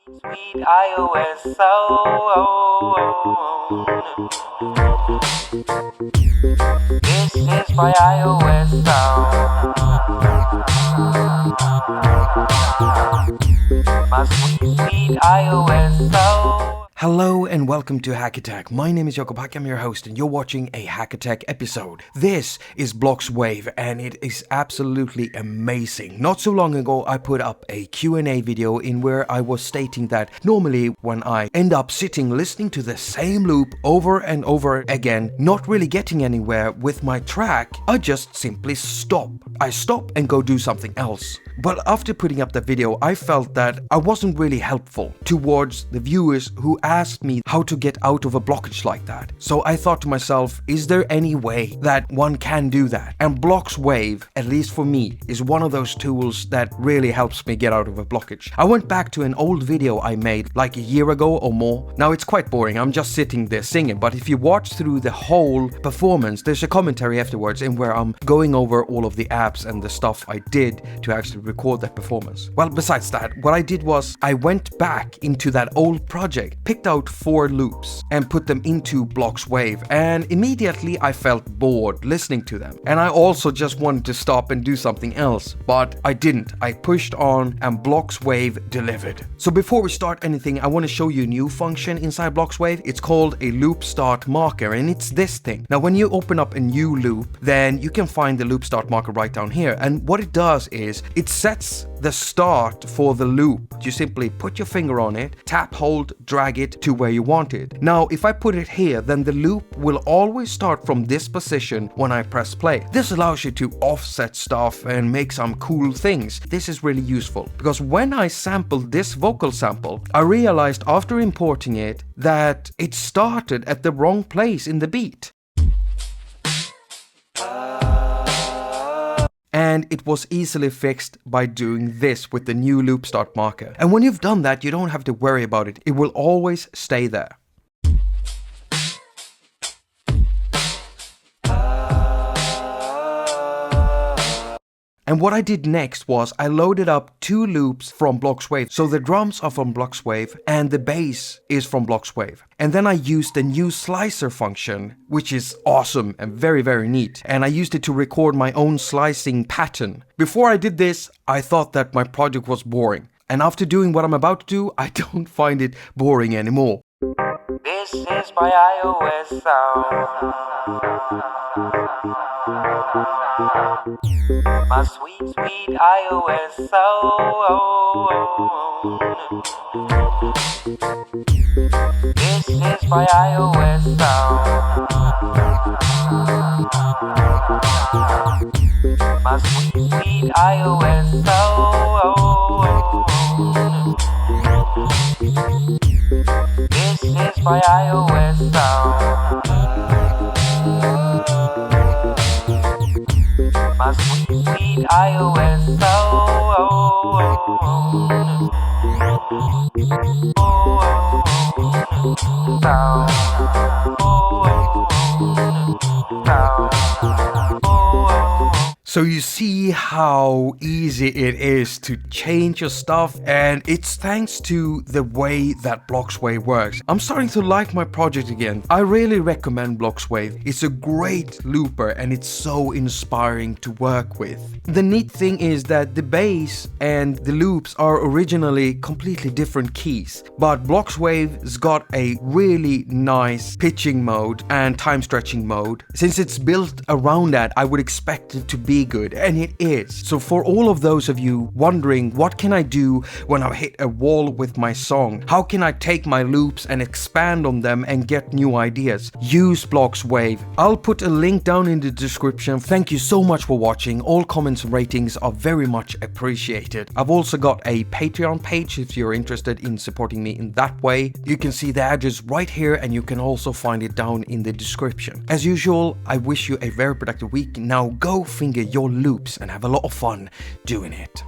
Sweet iOS sound. This is my iOS sound. My sweet, sweet iOS sound. Hello and welcome to attaQ. My name is Jakob, I'm your host and you're watching a attaQ episode. This is Blocs Wave and it is absolutely amazing. Not so long ago I put up a Q&A video in where I was stating that normally when I end up sitting listening to the same loop over and over again, not really getting anywhere with my track, I just simply stop. I stop and go do something else. But after putting up the video, I felt that I wasn't really helpful towards the viewers who asked me how to get out of a blockage like that. So I thought to myself, is there any way that one can do that? And Blocs Wave, at least for me, is one of those tools that really helps me get out of a blockage. I went back to an old video I made like a year ago or more. Now it's quite boring, I'm just sitting there singing, but if you watch through the whole performance, there's a commentary afterwards in where I'm going over all of the apps and the stuff I did to actually record that performance. Well, besides that, what I did was I went back into that old project, picked out 4 loops and put them into Blocs Wave, and immediately I felt bored listening to them. And I also just wanted to stop and do something else, but I didn't. I pushed on and Blocs Wave delivered. So before we start anything, I want to show you a new function inside Blocs Wave. It's called a loop start marker and it's this thing. Now when you open up a new loop, then you can find the loop start marker right down here, and what it does is it sets the start for the loop. You simply put your finger on it, tap, hold, drag it to where you want it. Now, if I put it here, then the loop will always start from this position when I press play. This allows you to offset stuff and make some cool things. This is really useful because when I sampled this vocal sample, I realized after importing it that it started at the wrong place in the beat. And it was easily fixed by doing this with the new loop start marker. And when you've done that, you don't have to worry about it. It will always stay there. And what I did next was I loaded up 2 loops from Blocs Wave. So the drums are from Blocs Wave and the bass is from Blocs Wave. And then I used the new slicer function, which is awesome and very, very neat. And I used it to record my own slicing pattern. Before I did this, I thought that my project was boring. And after doing what I'm about to do, I don't find it boring anymore. This is my iOS sound. My sweet, sweet iOS sound. This is my iOS sound. My sweet, sweet iOS sound. This is my iOS sound. My sweet, sweet iOS So you see how easy it is to change your stuff, and it's thanks to the way that Blocs Wave works. I'm starting to like my project again. I really recommend Blocs Wave. It's a great looper and it's so inspiring to work with. The neat thing is that the bass and the loops are originally completely different keys, but Blocs Wave's got a really nice pitching mode and time stretching mode. Since it's built around that, I would expect it to be good, and it is. So for all of those of you wondering what can I do when I hit a wall with my song, how can I take my loops and expand on them and get new ideas, use Blocs Wave. I'll put a link down in the description. Thank you so much for watching. All comments and ratings are very much appreciated. I've also got a Patreon page if you're interested in supporting me in that way. You can see the address right here and you can also find it down in the description. As usual, I wish you a very productive week. Now go finger your loops and have a lot of fun doing it.